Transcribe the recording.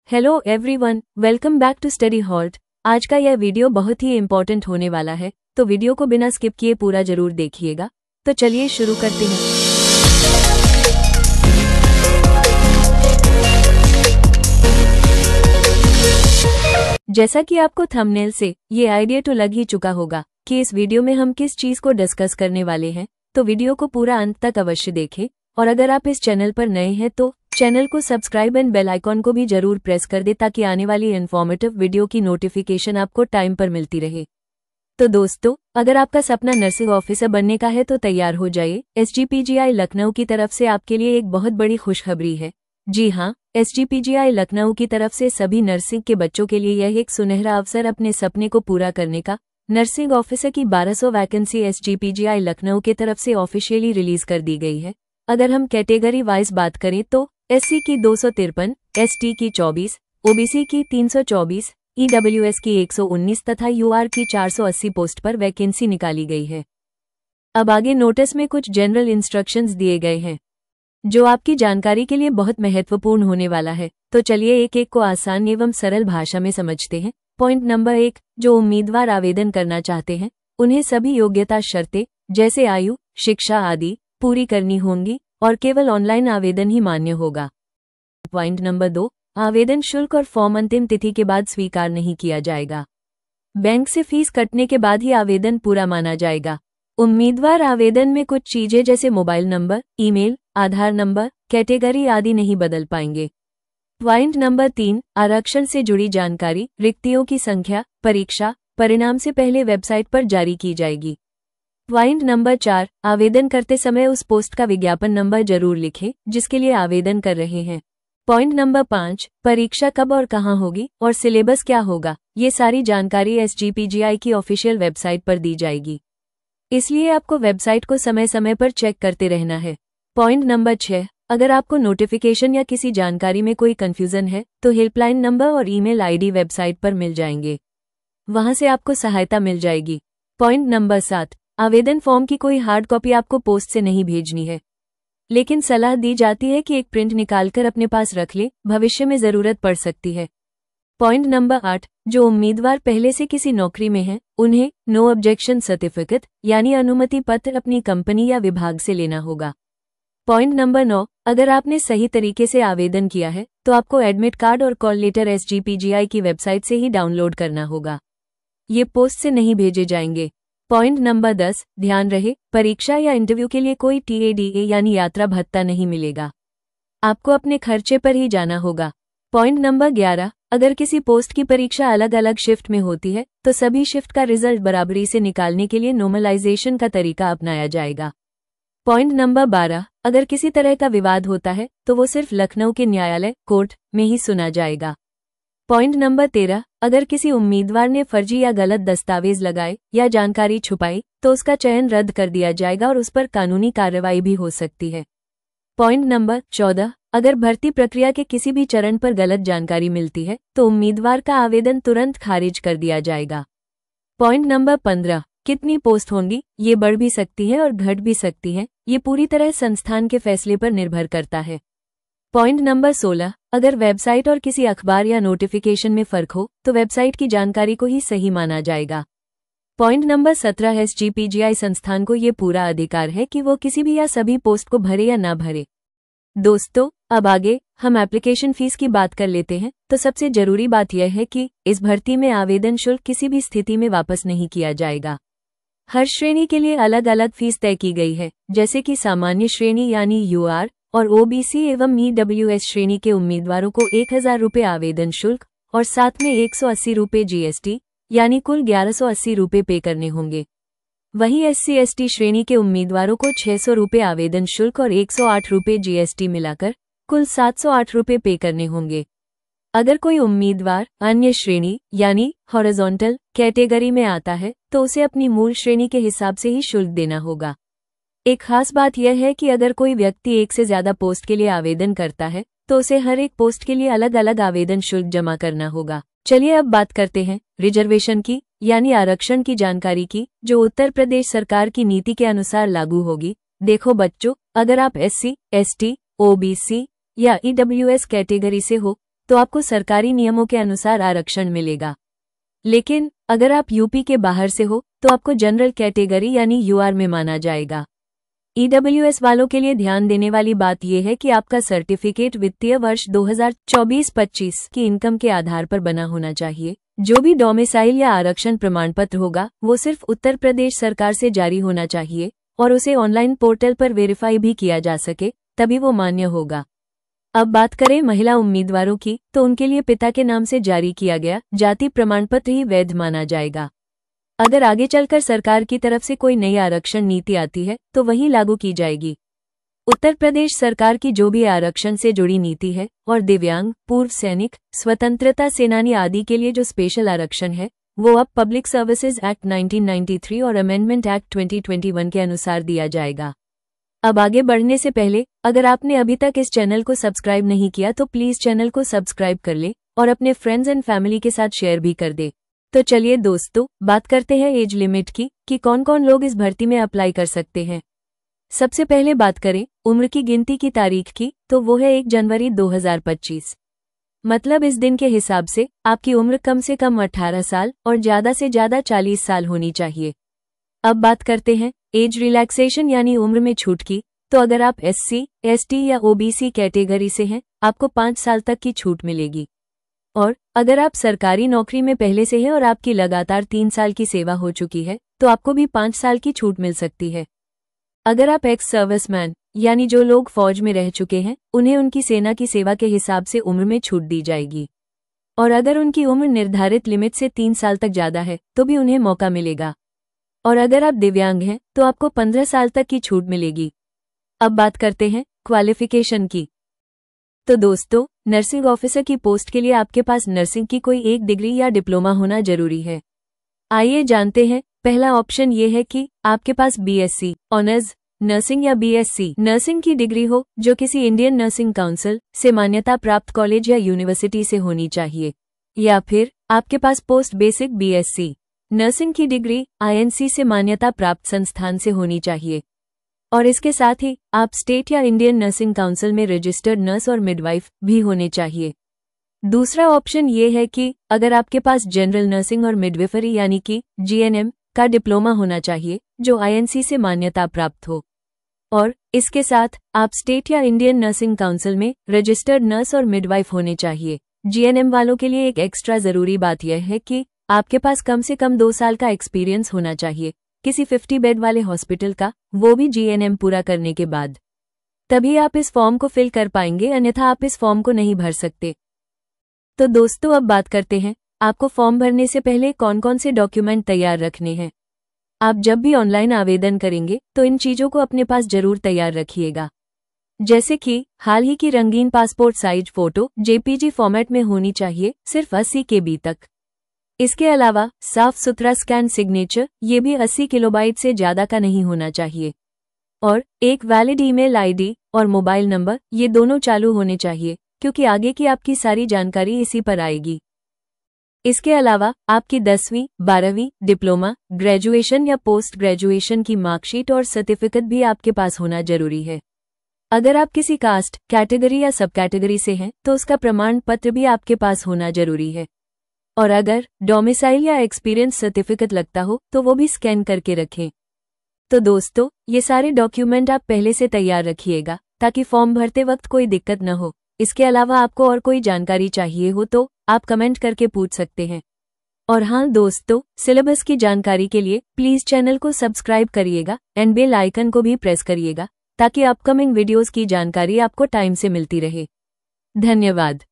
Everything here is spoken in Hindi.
Hello everyone, welcome back to study halt. आज का यह वीडियो बहुत ही इम्पोर्टेंट होने वाला है, तो वीडियो को बिना स्किप किए पूरा जरूर देखिएगा। तो चलिए शुरू करते हैं। जैसा कि आपको थंबनेल से ये आइडिया तो लग ही चुका होगा कि इस वीडियो में हम किस चीज को डिस्कस करने वाले हैं, तो वीडियो को पूरा अंत तक अवश्य देखें। और अगर आप इस चैनल पर नए हैं तो चैनल को सब्सक्राइब एंड बेल आइकॉन को भी जरूर प्रेस कर दे, ताकि आने वाली इन्फॉर्मेटिव वीडियो की नोटिफिकेशन आपको टाइम पर मिलती रहे। तो दोस्तों, अगर आपका सपना नर्सिंग ऑफिसर बनने का है तो तैयार हो जाइए। SGPGI लखनऊ की तरफ से आपके लिए एक बहुत बड़ी खुशखबरी है। जी हाँ, SGPGI लखनऊ की तरफ से सभी नर्सिंग के बच्चों के लिए यह एक सुनहरा अवसर अपने सपने को पूरा करने का। नर्सिंग ऑफिसर की 1200 वैकेंसी SGPGI लखनऊ की तरफ से ऑफिशियली रिलीज कर दी गई है। अगर हम कैटेगरी वाइज बात करें तो SC की 253, ST की 24, OBC की 324, EWS की 119 तथा UR की 480 पोस्ट पर वैकेंसी निकाली गई है। अब आगे नोटिस में कुछ जनरल इंस्ट्रक्शंस दिए गए हैं, जो आपकी जानकारी के लिए बहुत महत्वपूर्ण होने वाला है। तो चलिए एक एक को आसान एवं सरल भाषा में समझते हैं। पॉइंट नंबर 1, जो उम्मीदवार आवेदन करना चाहते हैं उन्हें सभी योग्यता शर्तें जैसे आयु, शिक्षा आदि पूरी करनी होंगी और केवल ऑनलाइन आवेदन ही मान्य होगा। पॉइंट नंबर 2, आवेदन शुल्क और फॉर्म अंतिम तिथि के बाद स्वीकार नहीं किया जाएगा। बैंक से फीस कटने के बाद ही आवेदन पूरा माना जाएगा। उम्मीदवार आवेदन में कुछ चीजें जैसे मोबाइल नंबर, ईमेल, आधार नंबर, कैटेगरी आदि नहीं बदल पाएंगे। पॉइंट नंबर 3, आरक्षण से जुड़ी जानकारी, रिक्तियों की संख्या, परीक्षा परिणाम से पहले वेबसाइट पर जारी की जाएगी। पॉइंट नंबर 4, आवेदन करते समय उस पोस्ट का विज्ञापन नंबर जरूर लिखें जिसके लिए आवेदन कर रहे हैं। पॉइंट नंबर 5, परीक्षा कब और कहां होगी और सिलेबस क्या होगा, ये सारी जानकारी SGPGI की ऑफिशियल वेबसाइट पर दी जाएगी, इसलिए आपको वेबसाइट को समय समय पर चेक करते रहना है। पॉइंट नंबर 6, अगर आपको नोटिफिकेशन या किसी जानकारी में कोई कंफ्यूजन है तो हेल्पलाइन नंबर और ईमेल ID वेबसाइट पर मिल जाएंगे, वहां से आपको सहायता मिल जाएगी। पॉइंट नंबर 7, आवेदन फॉर्म की कोई हार्ड कॉपी आपको पोस्ट से नहीं भेजनी है, लेकिन सलाह दी जाती है कि एक प्रिंट निकालकर अपने पास रख ले, भविष्य में जरूरत पड़ सकती है। पॉइंट नंबर 8, जो उम्मीदवार पहले से किसी नौकरी में हैं उन्हें नो ऑब्जेक्शन सर्टिफिकेट यानी अनुमति पत्र अपनी कंपनी या विभाग से लेना होगा। पॉइंट नंबर 9, अगर आपने सही तरीके से आवेदन किया है तो आपको एडमिट कार्ड और कॉल लेटर SGPGI की वेबसाइट से ही डाउनलोड करना होगा, ये पोस्ट से नहीं भेजे जाएंगे। पॉइंट नंबर 10, ध्यान रहे परीक्षा या इंटरव्यू के लिए कोई TADA यानी यात्रा भत्ता नहीं मिलेगा, आपको अपने खर्चे पर ही जाना होगा। पॉइंट नंबर 11, अगर किसी पोस्ट की परीक्षा अलग अलग शिफ्ट में होती है तो सभी शिफ्ट का रिजल्ट बराबरी से निकालने के लिए नॉर्मलाइजेशन का तरीका अपनाया जाएगा। पॉइंट नंबर 12, अगर किसी तरह का विवाद होता है तो वो सिर्फ लखनऊ के न्यायालय कोर्ट में ही सुना जाएगा। पॉइंट नंबर 13, अगर किसी उम्मीदवार ने फर्जी या गलत दस्तावेज लगाए या जानकारी छुपाई तो उसका चयन रद्द कर दिया जाएगा और उस पर कानूनी कार्रवाई भी हो सकती है। पॉइंट नंबर 14, अगर भर्ती प्रक्रिया के किसी भी चरण पर गलत जानकारी मिलती है तो उम्मीदवार का आवेदन तुरंत खारिज कर दिया जाएगा। पॉइंट नंबर 15, कितनी पोस्ट होंगी, ये बढ़ भी सकती है और घट भी सकती है, ये पूरी तरह संस्थान के फैसले पर निर्भर करता है। पॉइंट नंबर 16, अगर वेबसाइट और किसी अखबार या नोटिफिकेशन में फर्क हो तो वेबसाइट की जानकारी को ही सही माना जाएगा। पॉइंट नंबर 17, SGPGI संस्थान को ये पूरा अधिकार है कि वो किसी भी या सभी पोस्ट को भरे या ना भरे। दोस्तों, अब आगे हम एप्लीकेशन फीस की बात कर लेते हैं। तो सबसे जरूरी बात यह है कि इस भर्ती में आवेदन शुल्क किसी भी स्थिति में वापस नहीं किया जाएगा। हर श्रेणी के लिए अलग अलग फीस तय की गई है, जैसे कि सामान्य श्रेणी यानी UR और OBC एवं EWS श्रेणी के उम्मीदवारों को 1000 रुपये आवेदन शुल्क और साथ में 180 रुपये GST यानी कुल 1180 रुपये पे करने होंगे। वहीं SC/ST श्रेणी के उम्मीदवारों को 600 रुपये आवेदन शुल्क और 108 रुपये GST मिलाकर कुल 708 रुपये पे करने होंगे। अगर कोई उम्मीदवार अन्य श्रेणी यानी हॉरिजॉन्टल कैटेगरी में आता है तो उसे अपनी मूल श्रेणी के हिसाब से ही शुल्क देना होगा। एक खास बात यह है कि अगर कोई व्यक्ति एक से ज्यादा पोस्ट के लिए आवेदन करता है तो उसे हर एक पोस्ट के लिए अलग अलग आवेदन शुल्क जमा करना होगा। चलिए अब बात करते हैं रिजर्वेशन की यानी आरक्षण की जानकारी की, जो उत्तर प्रदेश सरकार की नीति के अनुसार लागू होगी। देखो बच्चों, अगर आप SC, ST, OBC या EWS कैटेगरी से हो तो आपको सरकारी नियमों के अनुसार आरक्षण मिलेगा। लेकिन अगर आप यूपी के बाहर से हो तो आपको जनरल कैटेगरी यानी यूआर में माना जाएगा। ईडब्ल्यूएस वालों के लिए ध्यान देने वाली बात यह है कि आपका सर्टिफिकेट वित्तीय वर्ष 2024-25 की इनकम के आधार पर बना होना चाहिए। जो भी डोमिसाइल या आरक्षण प्रमाण पत्र होगा वो सिर्फ उत्तर प्रदेश सरकार से जारी होना चाहिए और उसे ऑनलाइन पोर्टल पर वेरीफाई भी किया जा सके, तभी वो मान्य होगा। अब बात करें महिला उम्मीदवारों की, तो उनके लिए पिता के नाम से जारी किया गया जाति प्रमाण पत्र ही वैध माना जाएगा। अगर आगे चलकर सरकार की तरफ से कोई नई आरक्षण नीति आती है तो वही लागू की जाएगी। उत्तर प्रदेश सरकार की जो भी आरक्षण से जुड़ी नीति है और दिव्यांग, पूर्व सैनिक, स्वतंत्रता सेनानी आदि के लिए जो स्पेशल आरक्षण है वो अब पब्लिक सर्विसेज एक्ट 1993 और अमेंडमेंट एक्ट 2021 के अनुसार दिया जाएगा। अब आगे बढ़ने से पहले अगर आपने अभी तक इस चैनल को सब्सक्राइब नहीं किया तो प्लीज चैनल को सब्सक्राइब कर ले और अपने फ्रेंड्स एंड फैमिली के साथ शेयर भी कर दे। तो चलिए दोस्तों, बात करते हैं एज लिमिट की कि कौन कौन लोग इस भर्ती में अप्लाई कर सकते हैं। सबसे पहले बात करें उम्र की गिनती की तारीख की, तो वो है 1 जनवरी 2025। मतलब इस दिन के हिसाब से आपकी उम्र कम से कम 18 साल और ज्यादा से ज्यादा 40 साल होनी चाहिए। अब बात करते हैं एज रिलैक्सेशन यानी उम्र में छूट की, तो अगर आप SC, ST या OBC कैटेगरी से हैं आपको 5 साल तक की छूट मिलेगी। और अगर आप सरकारी नौकरी में पहले से हैं और आपकी लगातार 3 साल की सेवा हो चुकी है तो आपको भी 5 साल की छूट मिल सकती है। अगर आप एक्स सर्विसमैन यानी जो लोग फौज में रह चुके हैं उन्हें उनकी सेना की सेवा के हिसाब से उम्र में छूट दी जाएगी। और अगर उनकी उम्र निर्धारित लिमिट से 3 साल तक ज्यादा है तो भी उन्हें मौका मिलेगा। और अगर आप दिव्यांग हैं तो आपको 15 साल तक की छूट मिलेगी। अब बात करते हैं क्वालिफिकेशन की। तो दोस्तों, नर्सिंग ऑफिसर की पोस्ट के लिए आपके पास नर्सिंग की कोई एक डिग्री या डिप्लोमा होना जरूरी है। आइए जानते हैं। पहला ऑप्शन ये है कि आपके पास BSc ऑनर्स नर्सिंग या BSc नर्सिंग की डिग्री हो जो किसी इंडियन नर्सिंग काउंसिल से मान्यता प्राप्त कॉलेज या यूनिवर्सिटी से होनी चाहिए, या फिर आपके पास पोस्ट बेसिक BSc नर्सिंग की डिग्री INC से मान्यता प्राप्त संस्थान से होनी चाहिए। और इसके साथ ही आप स्टेट या इंडियन नर्सिंग काउंसिल में रजिस्टर्ड नर्स और मिडवाइफ भी होने चाहिए। दूसरा ऑप्शन ये है कि अगर आपके पास जनरल नर्सिंग और मिडवाइफरी यानी कि GNM का डिप्लोमा होना चाहिए जो INC से मान्यता प्राप्त हो। और इसके साथ आप स्टेट या इंडियन नर्सिंग काउंसिल में रजिस्टर्ड नर्स और मिडवाइफ होने चाहिए। GNM वालों के लिए एक एक्स्ट्रा जरूरी बात यह है कि आपके पास कम से कम 2 साल का एक्सपीरियंस होना चाहिए किसी 50 बेड वाले हॉस्पिटल का, वो भी GNM पूरा करने के बाद। तभी आप इस फॉर्म को फिल कर पाएंगे, अन्यथा आप इस फॉर्म को नहीं भर सकते। तो दोस्तों, अब बात करते हैं आपको फॉर्म भरने से पहले कौन कौन से डॉक्यूमेंट तैयार रखने हैं। आप जब भी ऑनलाइन आवेदन करेंगे तो इन चीजों को अपने पास जरूर तैयार रखिएगा, जैसे कि हाल ही की रंगीन passport size photo JPG format में होनी चाहिए, सिर्फ 80 KB तक। इसके अलावा साफ सुथरा स्कैन सिग्नेचर, ये भी 80 किलोबाइट से ज्यादा का नहीं होना चाहिए। और एक वैलिड ईमेल ID और मोबाइल नंबर, ये दोनों चालू होने चाहिए क्योंकि आगे की आपकी सारी जानकारी इसी पर आएगी। इसके अलावा आपकी 10वीं, 12वीं, डिप्लोमा, ग्रेजुएशन या पोस्ट ग्रेजुएशन की मार्कशीट और सर्टिफिकेट भी आपके पास होना जरूरी है। अगर आप किसी कास्ट, कैटेगरी या सब कैटेगरी से हैं तो उसका प्रमाण पत्र भी आपके पास होना जरूरी है। और अगर डोमिसाइल या एक्सपीरियंस सर्टिफिकेट लगता हो तो वो भी स्कैन करके रखें। तो दोस्तों, ये सारे डॉक्यूमेंट आप पहले से तैयार रखिएगा ताकि फॉर्म भरते वक्त कोई दिक्कत न हो। इसके अलावा आपको और कोई जानकारी चाहिए हो तो आप कमेंट करके पूछ सकते हैं। और हाँ दोस्तों, सिलेबस की जानकारी के लिए प्लीज चैनल को सब्सक्राइब करिएगा एंड बेल आइकन को भी प्रेस करिएगा ताकि अपकमिंग वीडियोस की जानकारी आपको टाइम से मिलती रहे। धन्यवाद।